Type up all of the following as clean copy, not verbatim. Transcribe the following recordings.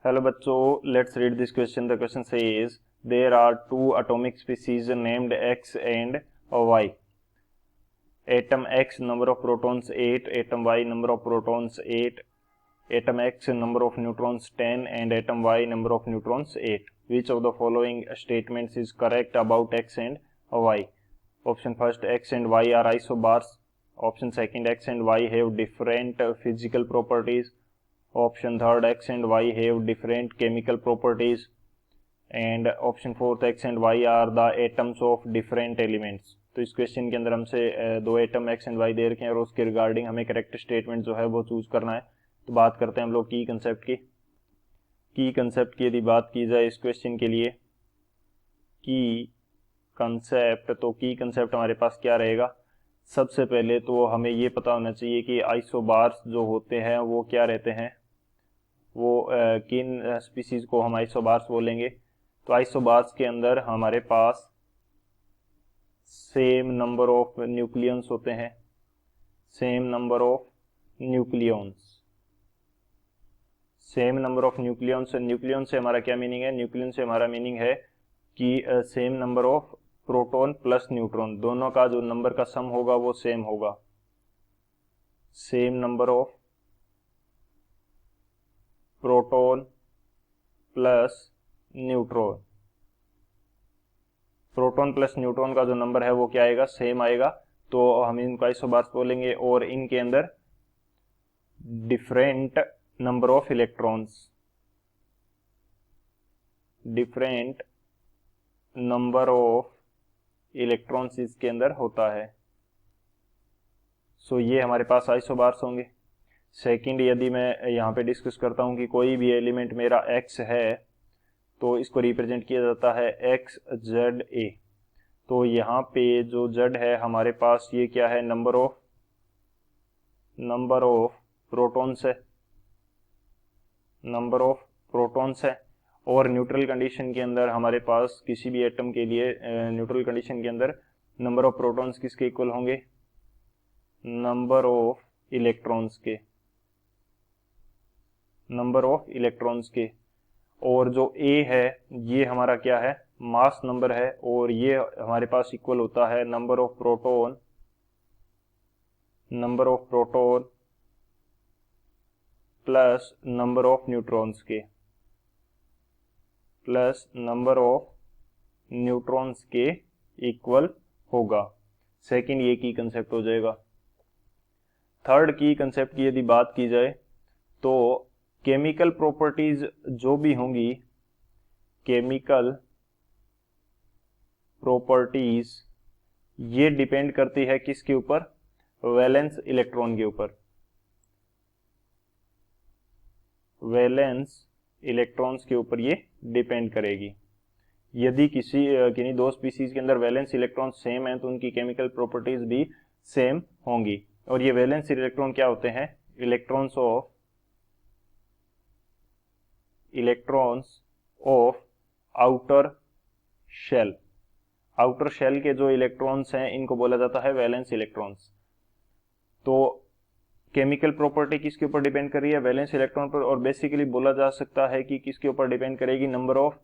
Hello बच्चों, let's read this question. The question says there are two atomic species named X and Y. Atom X number of protons 8, atom Y number of protons 8, atom X number of neutrons 10 and atom Y number of neutrons 8. Which of the following statements is correct about X and Y? Option first, X and Y are isobars. Option second, X and Y have different physical properties. Option third, X and Y have different chemical properties. And option fourth, X and Y are the atoms of different elements. तो इस question के अंदर हमसे दो atom X and Y दे रखे हैं और उसके रिगार्डिंग हमें करेक्ट स्टेटमेंट जो है वो चूज करना है. तो बात करते हैं हम लोग की कंसेप्ट की यदि बात की जाए इस क्वेश्चन के लिए की कंसेप्ट, तो की कंसेप्ट हमारे पास क्या रहेगा. सबसे पहले तो हमें ये पता होना चाहिए कि आइसोबार्स जो होते हैं वो क्या रहते हैं, वो किन स्पीसीज को हम आइसोबार्स बोलेंगे. तो आइसोबार्स के अंदर हमारे पास सेम नंबर ऑफ न्यूक्लियंस होते हैं. Same number of nucleons nucleon से हमारा क्या मीनिंग है. न्यूक्लियन से हमारा मीनिंग है कि same number of proton plus neutron, दोनों का जो नंबर का सम होगा वो सेम होगा. Same number of proton plus neutron, proton plus neutron का जो नंबर है वो क्या आएगा, सेम आएगा. तो हम इनको आइसोबार्स बोलेंगे. और इनके अंदर different number of electrons, different number of electrons इसके अंदर होता है. सो ये हमारे पास आइसोबार्स होंगे. सेकंड, यदि मैं यहाँ पे डिस्कस करता हूँ कि कोई भी एलिमेंट मेरा X है तो इसको रिप्रेजेंट किया जाता है XZA. तो यहाँ पे जो Z है हमारे पास ये क्या है, नंबर ऑफ प्रोटॉन्स है, नंबर ऑफ प्रोटॉन्स है. और न्यूट्रल कंडीशन के अंदर हमारे पास किसी भी एटम के लिए न्यूट्रल कंडीशन के अंदर नंबर ऑफ प्रोटॉन्स किसके इक्वल होंगे, नंबर ऑफ इलेक्ट्रॉन्स के, नंबर ऑफ इलेक्ट्रॉन्स के. और जो A है ये हमारा क्या है, मास नंबर है. और ये हमारे पास इक्वल होता है number of proton plus number of neutrons के, प्लस नंबर ऑफ न्यूट्रॉन्स के इक्वल होगा. सेकंड ये की कंसेप्ट हो जाएगा. थर्ड की कंसेप्ट की यदि बात की जाए तो केमिकल प्रॉपर्टीज जो भी होंगी, केमिकल प्रॉपर्टीज ये डिपेंड करती है किसके ऊपर, वैलेंस इलेक्ट्रॉन के ऊपर. वैलेंस इलेक्ट्रॉन्स के ऊपर ये डिपेंड करेगी. यदि किन्हीं दो स्पीसीज के अंदर वैलेंस इलेक्ट्रॉन सेम है तो उनकी केमिकल प्रॉपर्टीज भी सेम होंगी. और ये वैलेंस इलेक्ट्रॉन क्या होते हैं, electrons of outer shell. Outer shell के जो इलेक्ट्रॉन्स हैं इनको बोला जाता है वैलेंस इलेक्ट्रॉन्स. तो केमिकल प्रॉपर्टी किसके ऊपर डिपेंड कर रही है, वैलेंस इलेक्ट्रॉन पर. और बेसिकली बोला जा सकता है कि किसके ऊपर डिपेंड करेगी, नंबर ऑफ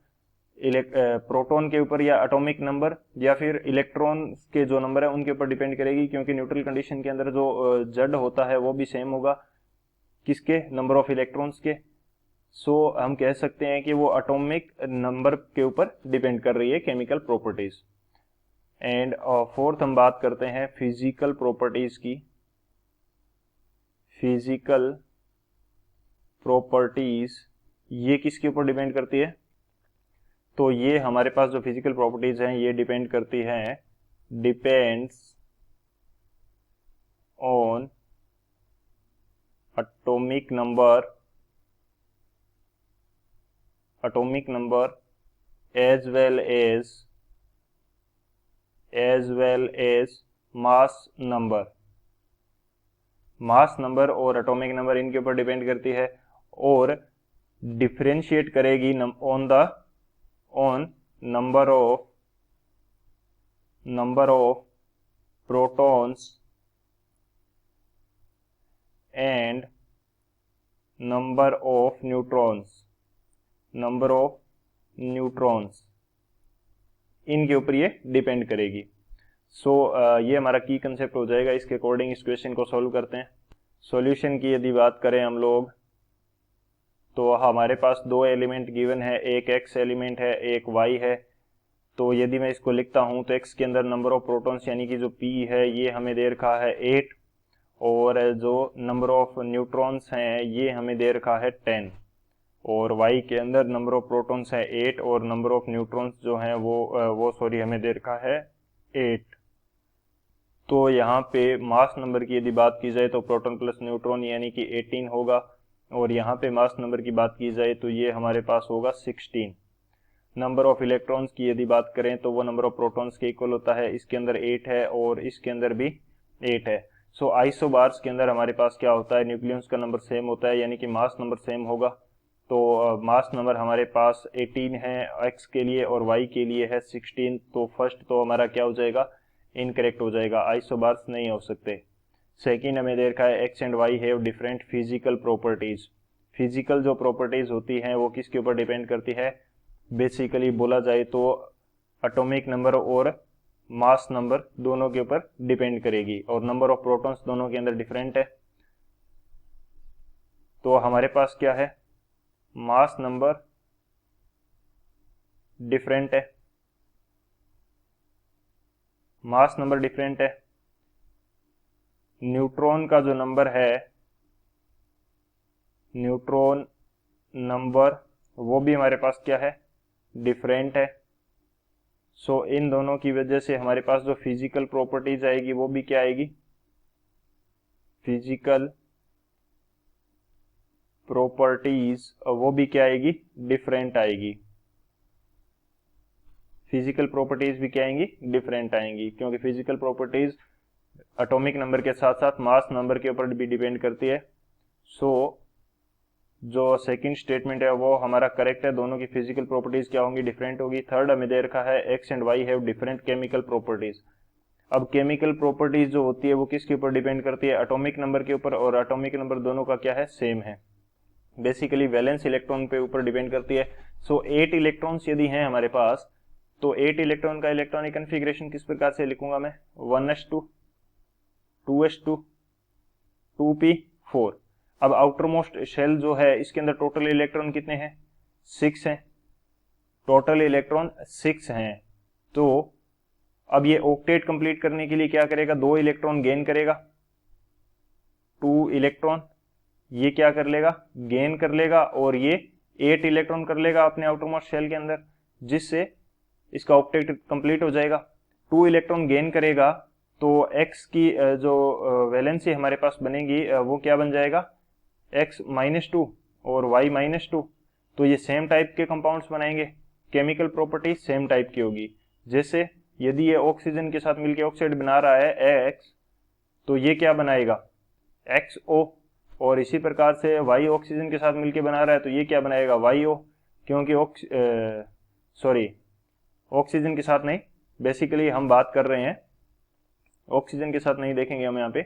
प्रोटॉन के ऊपर या एटॉमिक नंबर, या फिर इलेक्ट्रॉन के जो नंबर है उनके ऊपर डिपेंड करेगी. क्योंकि न्यूट्रल कंडीशन के अंदर जो Z होता है वो भी सेम होगा किसके, नंबर ऑफ इलेक्ट्रॉन्स के. सो हम कह सकते हैं कि वो एटॉमिक नंबर के ऊपर डिपेंड कर रही है केमिकल प्रॉपर्टीज. एंड फोर्थ हम बात करते हैं फिजिकल प्रॉपर्टीज की. फिजिकल प्रॉपर्टीज ये किसके ऊपर डिपेंड करती है, तो ये हमारे पास जो फिजिकल प्रॉपर्टीज हैं ये डिपेंड करती हैं, depends on atomic number as well as mass number और एटॉमिक नंबर इनके ऊपर डिपेंड करती है. और डिफरेंशिएट करेगी on number of protons and number of neutrons. Number of neutrons, इनके ऊपर ये डिपेंड करेगी। सो ये हमारा की कंसेप्ट हो जाएगा। इसके अकॉर्डिंग इस क्वेश्चन को सॉल्व करते हैं। सॉल्यूशन की यदि बात करें हम लोग, तो हमारे पास दो एलिमेंट गिवन है, एक एक्स एलिमेंट है, एक वाई है। तो यदि मैं इसको लिखता हूं तो एक्स के अंदर नंबर ऑफ प्रोटॉन्स यानी कि जो पी है ये हमें दे रखा है 8, और जो नंबर ऑफ न्यूट्रॉन्स हैं ये हमें दे रखा है 10, और वाई के अंदर नंबर ऑफ प्रोटॉन्स है 8 और नंबर ऑफ न्यूट्रॉन्स जो हैं वो हमें दे रखा है 8। तो यहाँ पे मास नंबर की यदि बात की जाए तो प्रोटॉन प्लस न्यूट्रॉन यानी कि 18 होगा, और यहाँ पे मास नंबर की बात की जाए तो ये हमारे पास होगा 16। नंबर ऑफ इलेक्ट्रॉन्स की यदि बात करें तो वो नंबर ऑफ प्रोटॉन्स के इक्वल होता है, इसके अंदर 8 है और इसके अंदर भी 8 है। सो आइसोबार्स के अंदर हमारे पास क्या होता है, न्यूक्लियस का नंबर सेम होता है यानी कि मास नंबर सेम होगा। तो मास नंबर हमारे पास 18 है एक्स के लिए और वाई के लिए है 16। तो फर्स्ट तो हमारा क्या हो जाएगा, इनकरेक्ट हो जाएगा, आइसोबार्स नहीं हो सकते। सेकेंड हमें दे रखा है X and why have different physical properties. Physical जो प्रॉपर्टीज होती हैं वो किसके ऊपर डिपेंड करती है, बेसिकली बोला जाए तो एटॉमिक नंबर और मास नंबर दोनों के ऊपर डिपेंड करेगी, और नंबर ऑफ प्रोटॉन्स दोनों के अंदर डिफरेंट है। तो हमारे पास क्या है, मास नंबर डिफरेंट है, मास नंबर डिफरेंट है। न्यूट्रॉन का जो नंबर है, न्यूट्रॉन नंबर वो भी हमारे पास क्या है, डिफरेंट है। सो इन दोनों की वजह से हमारे पास जो फिजिकल प्रॉपर्टीज आएगी वो भी क्या आएगी, फिजिकल प्रॉपर्टीज वो भी क्या आएगी, डिफरेंट आएगी। फिजिकल प्रॉपर्टीज भी क्या आएंगी, डिफरेंट आएंगी, क्योंकि फिजिकल प्रॉपर्टीज एटॉमिक नंबर के साथ साथ मास नंबर के ऊपर भी डिपेंड करती है। सो जो सेकंड स्टेटमेंट है वो हमारा करेक्ट है, दोनों की फिजिकल प्रॉपर्टीज क्या होंगी, डिफरेंट होगी। थर्ड हमें दे रखा है X and why have different chemical properties. अब केमिकल प्रॉपर्टीज जो होती है वो किसके ऊपर डिपेंड करती है, एटॉमिक नंबर के ऊपर, और एटॉमिक नंबर दोनों का क्या है, सेम है, बेसिकली वैलेंस इलेक्ट्रॉन पे ऊपर डिपेंड करती है। सो 8 इलेक्ट्रॉन्स यदि हैं हमारे पास, तो 8 इलेक्ट्रॉन का इलेक्ट्रॉनिक कन्फिग्रेशन किस प्रकार से लिखूंगा मैं, 1s2 2s2 2p4। अब आउटर मोस्ट शेल जो है इसके अंदर टोटल इलेक्ट्रॉन कितने हैं, 6 हैं, टोटल इलेक्ट्रॉन 6 हैं। तो अब ये ऑक्टेट कंप्लीट करने के लिए क्या करेगा, 2 इलेक्ट्रॉन गेन करेगा, 2 इलेक्ट्रॉन ये क्या कर लेगा, गेन कर लेगा, और ये 8 इलेक्ट्रॉन कर लेगा अपने आउटर मोस्ट शेल के अंदर, जिससे इसका ऑक्टेट कंप्लीट हो जाएगा। 2 इलेक्ट्रॉन गेन करेगा तो x की जो वैलेंसी हमारे पास बनेगी वो क्या बन जाएगा, x -2 और y -2। तो ये सेम टाइप के कंपाउंड्स बनाएंगे, केमिकल प्रॉपर्टी सेम टाइप की होगी। जैसे यदि ये ऑक्सीजन के साथ मिलकर ऑक्साइड बना रहा है X, तो ये क्या बनाएगा, XO, और इसी प्रकार से Y ऑक्सीजन के साथ मिलकर बना रहा है तो ये क्या बनाएगा, YO, क्योंकि ऑक्सीजन के साथ नहीं, बेसिकली हम बात कर रहे हैं ऑक्सीजन के साथ नहीं देखेंगे हम यहाँ पे,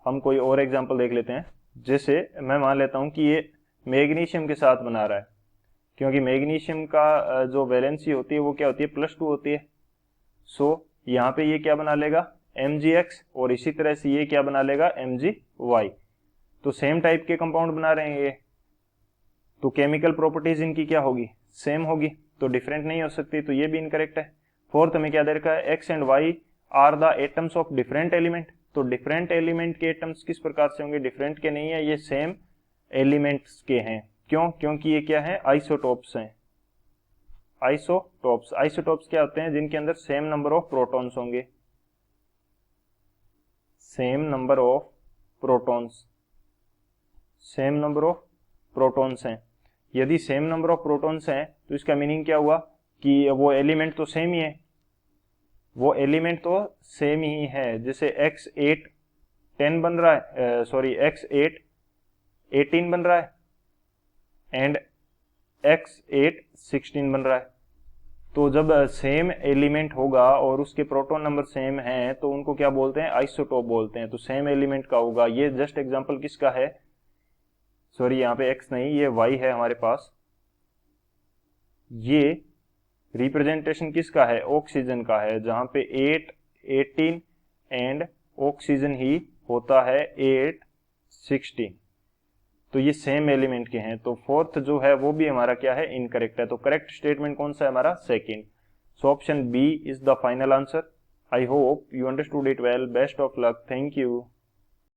हम कोई और एग्जांपल देख लेते हैं। जैसे मैं मान लेता हूँ कि ये मैग्नीशियम के साथ बना रहा है, क्योंकि मैग्नीशियम का जो वैलेंसी होती है वो क्या होती है, +2 होती है। सो यहाँ पे ये क्या बना लेगा, MgX, और इसी तरह से ये क्या बना लेगा, MgY। तो सेम टाइप के कंपाउंड बना रहे हैं ये, तो केमिकल प्रॉपर्टीज इनकी क्या होगी, सेम होगी, तो डिफरेंट नहीं हो सकती, तो ये भी इनकरेक्ट है। फोर्थ हमें क्या दे रखा है, X and Y are the atoms of different element. तो डिफरेंट एलिमेंट के एटम्स किस प्रकार से होंगे, डिफरेंट के नहीं है, ये सेम एलिमेंट्स के हैं। क्यों, क्योंकि ये क्या है, आइसोटोप्स हैं। आइसोटोप्स, आइसोटोप्स क्या होते हैं, जिनके अंदर सेम नंबर ऑफ प्रोटॉन्स होंगे, same number of protons, same number of protons हैं। यदि सेम नंबर ऑफ प्रोटॉन्स हैं तो इसका मीनिंग क्या हुआ कि वो एलिमेंट तो सेम ही है, वो एलिमेंट तो सेम ही है। जैसे x8 10 बन रहा है, x8 18 बन रहा है एंड x8 16 बन रहा है। तो जब सेम एलिमेंट होगा और उसके प्रोटॉन नंबर सेम हैं तो उनको क्या बोलते हैं, आइसोटोप बोलते हैं। तो सेम एलिमेंट का होगा। ये जस्ट एग्जांपल किसका है, यहाँ पे x नहीं, ये y है हमारे पास। ये रिप्रेजेंटेशन किसका है, ऑक्सीजन का है, जहां पे 8 18 एंड ऑक्सीजन ही होता है 8 16। तो ये सेम एलिमेंट के हैं, तो फोर्थ जो है वो भी हमारा क्या है, इनकरेक्ट है। तो करेक्ट स्टेटमेंट कौन सा है हमारा, second. So option B is the final answer. I hope you understood it well. Best of luck. Thank you.